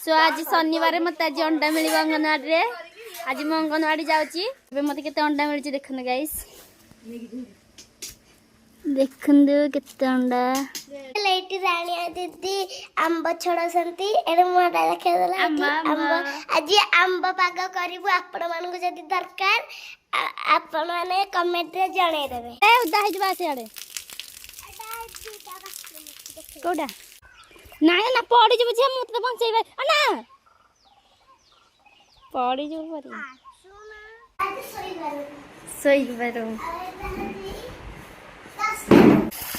सो आज शनिवार मत आज अंडा मिल अंगनवाड़ी आज मैं अंगनवाड़ी जाऊँगी मत के अंडा मिली देखु गाइस देखु केते अंडा लेटी राणिया दीदी आंब छड़ासंती एडे मोटा देखा देला आज आंब पाग करिवु आपण मानको जदी दरकार आपण माने कमेंट रे जणे देबे ए उदा हे जबा से आडे कोडा नाय ना पड़ी जब जे मत बंचैबे ना पड़ी जब परी आज सोई बारो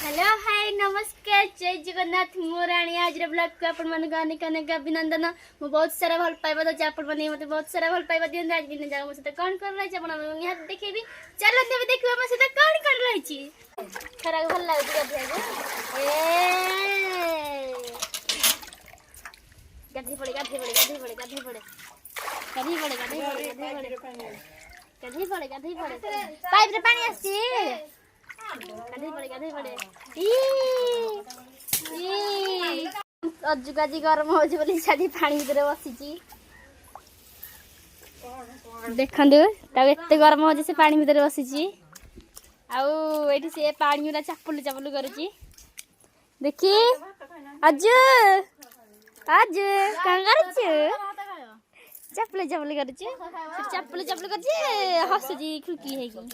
हेलो हाय नमस्कार जय जगन्नाथ मो राणी आज ब्लॉग को आपण मन अनेक अनेक अभिनंदन मो बहुत सारा भल पाइबा दो आपण मन मते बहुत सारा भल पाइबा दियन आज दिन जाग मो से कोन कर रही आपण यहां देखेबी चलो देबे देखबो मो से कोन कर रही छी खरा भल लागु गाधे ए गाधी पड़े गाधी पड़े गाधी पड़े गाधी पड़े गाधी पड़े गाधी पड़े गाधी पड़े गाधी पड़े पाइप रे पानी आसी गाधी पड़े गाधी पड़े अजुकाजी गरम हो बोली छाड़ी पानी भीतर बसी देखु एत गरम हो से पानी भीतर बसी आउ से पानी गुरा चापुलु चापुलु करुची देखी अजु अजु कौन कर चपले चपले कर चपले चपले कर हसुची खुकी है कौन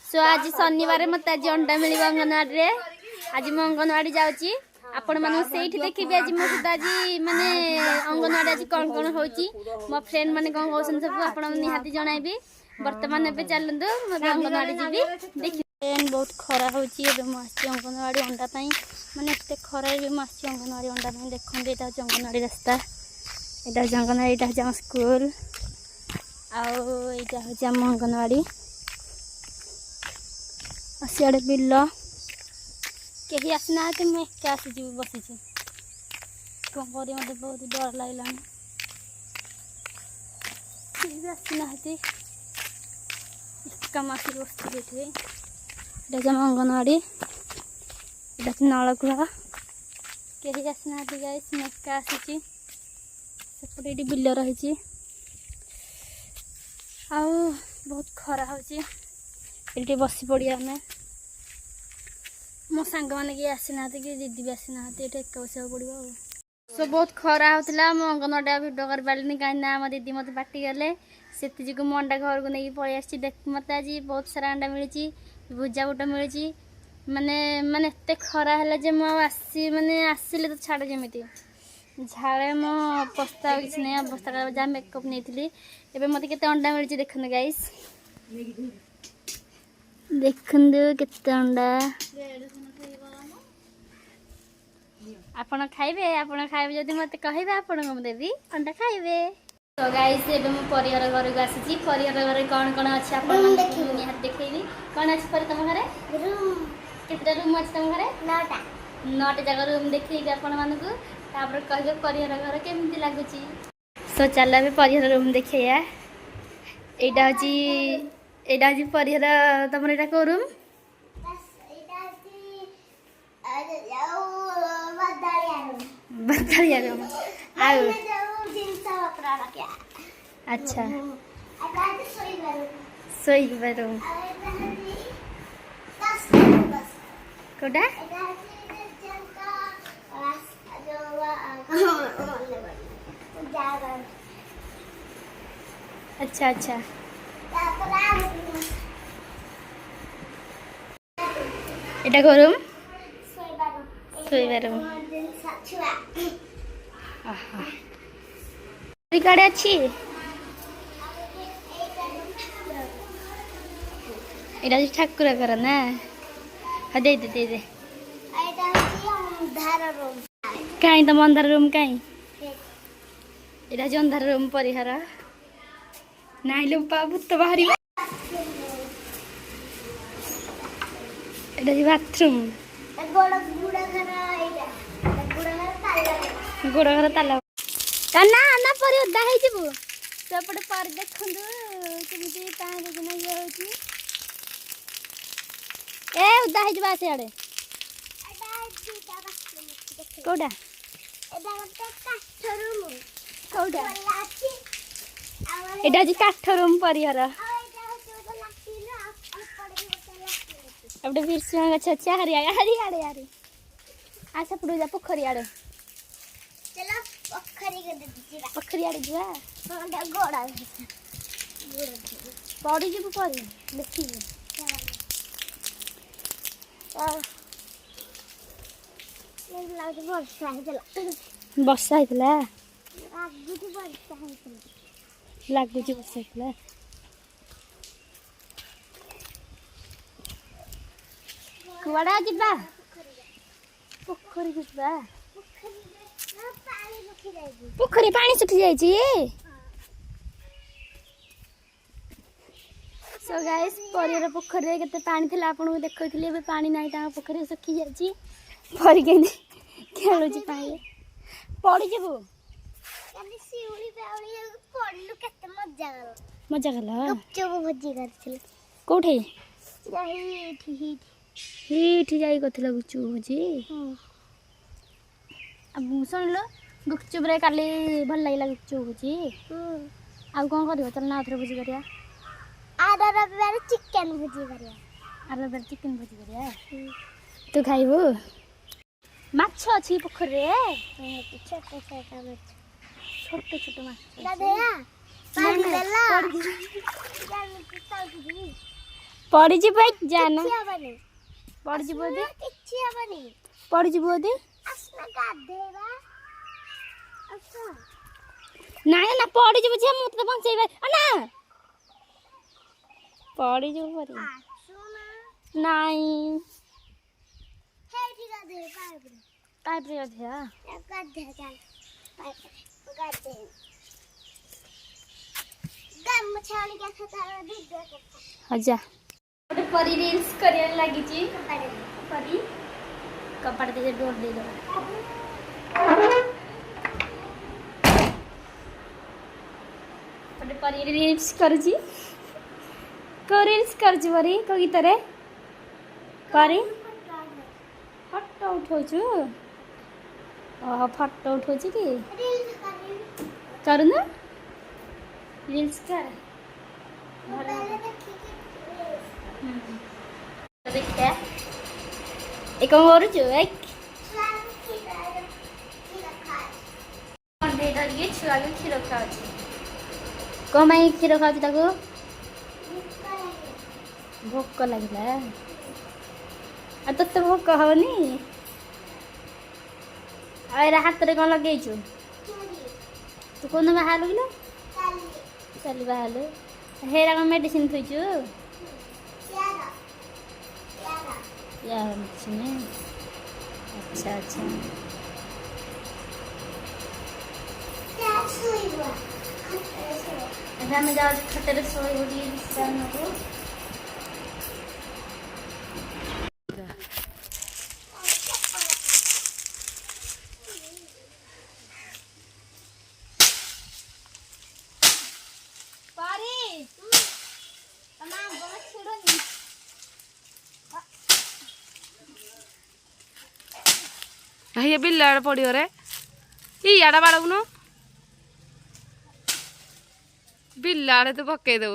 सो आज शनिवार मत आज अंडा मिल अंगनवाड़ी आज मैं अंगनवाड़ी जाऊँगी आपण मानू सेठी देखिबे आज मो सहित आज माने अंगनवाड़ी आज कौन कौन होची मो फ्रेंड माने कौन कहउछन सब आपण निहाती जणाइबी वर्तमान एबे चलंदु मो अंगनवाड़ी जीबी देखि बहुत खरा होची एबे मो आसी अंगनवाड़ी अंडा पई माने एते खरा एबे मो आसी अंगनवाड़ी अंडा पई देखन एटा अंगनवाड़ी रास्ता एटा अंगनवाड़ी एटा हम स्कूल आउ एटा होची हम अंगनवाड़ी आसियाडे बिल्ला कहीं आसना मैं क्या आसी बसी कौन कर मत बहुत डर लगला आसना कम आसिक बस जमा अंगनवाड़ी इटा नलकुआ कहीं आसना गाइस मैं क्या आसी सेपटे ये बिल रही बहुत खरा होती बसी पड़िया आम मो सांग मैंने किए आसीना कि दीदी भी आसीना ये एक बसा पड़ो सो बहुत खरा होता मो अंगनवाड़ी भिडियो कर पारे कहीं आम दीदी मत पार्टी गले से जो मो अंडा घर को नहीं पलि आसी मत आज बहुत सारा अंडा मिली भुजा बुट मिली माने माने एत खरा है जे मो आसी माने आसिले तो छाड़ जमी झाड़े मो पस्ता किसी नहीं अवस्था जहाँ मेकअप नहीं एवं मत के अंडा मिली देखु गाइस देखु केते अंडा आपण खाइबे जदि मत कहबे आपण को देबी अंडा खाइबे तो गाइस एबे मो परिवार घर को आसी परिवार घर कौन कौन अच्छे आपण निहात देखैबी कौन अच्छे पर तुम घरे रूम केते रूम अच्छे तुम घरे 9टा जगह रूम देखैबी आपण मानकु तापर कहबे परिवार घर केमति लागुची सो चल अबे परिवार रूम देखैया एटा हची परिवार तुम एटा को रूम बदलिया रूम अच्छा सोई रूम कोडा अच्छा अच्छा एटा को रूम सोई रूम गाड़ी अच्छी यहाँ ठाकुर घर ना हाँ दे दे दे दे कहीं तुम अंधार रूम कहीं यहाँ जो अंधार रूम परिहार नाई लो भूत बाहर बाथरूम गोड़ घर ताला ना ना पर उदा है सेपटे पर देखु केमी उदा ହେଇଯିବା ସିଆଡେ କୋଉଟା କୋଉଟା ଏଇଟା ହଉଛି କାଠ ରୁମ୍ ପରିହର ଏପଟେ ବିରସୁଆ ଗଛ ଅଛି ହାରି ଆସ ପଡୁ ଯା ପୋଖରୀ ଆଡେ ପୋଖରୀ ଆଡେ ଯିବା ପଡିଯିବୁ ପରେ ଦେଖିବୁ ବର୍ଷା ହେଇଥିଲା ଲାଗୁଛି ବର୍ଷା ହେଇଥିଲା କୁଆଡେ ଯିବା ପୋଖରୀକୁ ଯିବା ପୋଖରୀ ପାଣି ଶୁଖି ଯାଇଛି ସୋ ଗାଇସ୍ ପରିର ପୋଖରୀରେ କେତେ ପାଣି ଥିଲା ଆପଣଙ୍କୁ ଦେଖାଇଥିଲି ଏବେ ପାଣି ନାହିଁ ତାଙ୍କ ପୋଖରୀ ଶୁଖି ଯାଇଛି ପରି କେମିତି ଖେଳୁଛି ପାଣିରେ ପଡିଯିବୁ ମଜା କଲ କୋଉଠି ଏଇଠି ଯାଇ କରିଥିଲା ଗୁପଚୁପ ଭୋଜି ଶୁଣିଲ ଗୁପଚୁପରେ କାଲି ଭଲ ଲାଗିଲା ଗୁପଚୁପ ଭୋଜି ଆଉ କ'ଣ କରିବ ଚାଲ ନା ଆଉଥରେ ଭୋଜି କରିବା ଆର ରବିବାର ଚିକେନ ଭୋଜି କରିବା ତୁ ଖାଇବୁ ମାଛ ଅଛି ପୋଖରୀରେ ଛୋଟ ଛୋଟ ମାଛ ପଡିଯିବ ଜାନ ପଡିଯିବ ଯଦି ନାଇଁ ନା ପଡିଯିବ ଝିଅ ମୁଁ ତତେ ବଞ୍ଚେଇବି ନା ପଡିଯିବ ପରି ନାଇଁ ପାଇପରେ ଅଧିକା ହଜା ଗୋଟେ ପରି ରିଲ୍ସ କରିବାରେ ଲାଗିଛି ପରି କବାଟ ଦେଇ ଡୋର ଦେଇଦେବା ଗୋଟେ ପରି ରିଲ୍ସ କରୁଛି କୋଉ ରିଲ୍ସ କରୁଛି ପରି କୋଉ ଗୀତରେ ପରି ଫଟୋ ଉଠଉଛୁ ଓହୋ ଫଟୋ ଉଠଉଛି କି କରୁନ ରିଲ୍ସ କର ଦେଖିଆ ଏ କ'ଣ କରୁଛୁ ଧରିକି ଛୁଆକୁ କ୍ଷୀର ଖାଉଛି କ'ଣ ପାଇଁ କ୍ଷୀର ଖାଉଛି ତାକୁ ଭୋକ ଲାଗିଲା ଆଉ ତୋତେ ଭୋକ ହବନି ଆଉ ଏରା ହାତରେ କ'ଣ ଲଗେଇଛୁ ତୁ କୋଉଦିନ ବାହାରିଲୁ କିଲୋ ଚାଲି ବାହାରିଲୁ ହେରା କ'ଣ ମେଡିସିନ ଥୋଇଛୁ ମେଡିସିନ ଆଚ୍ଛା ଆଚ୍ଛା ଏବେ ଆମେ ଯାଉଛୁ ଖଟରେ ଶୋଇବୁ ଟିକେ ବିଶ୍ରାମ ନେବୁ ये बिल्ला पड़ो रे इड़ा बाड़न बिल्ला तू पकई दे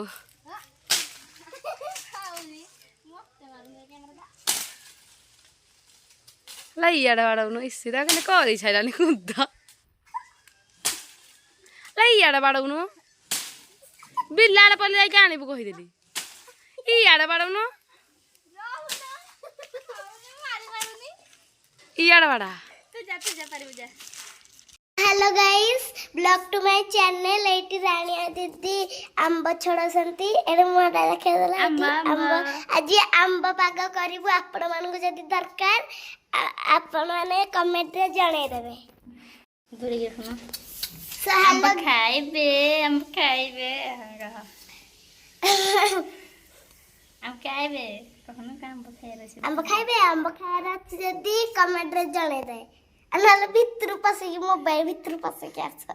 इड़ा बाड़न इसीदा कहीं कर छाइलानी कुदा इड़ा बाड़न बिल्ला पड़े जाके आणबू कहीदेली इड़ा बाड़न इड़ा बाड़ा hello guys blog to my channel at Rania दीदी आंब छड़ासंती एडे मोटा देखा देला आंब आज आंब पाग करिवु आपण मानको जदी दरकार आपण माने कमेंट रे जणाई देबे दूरी के सुनो सो आंब खाइबे आंब खाइबे कहनो का आंब खाइबे जदी कमेंट रे जणाई दे अनल भितर पसे मोबाइल भितर पसे के आछ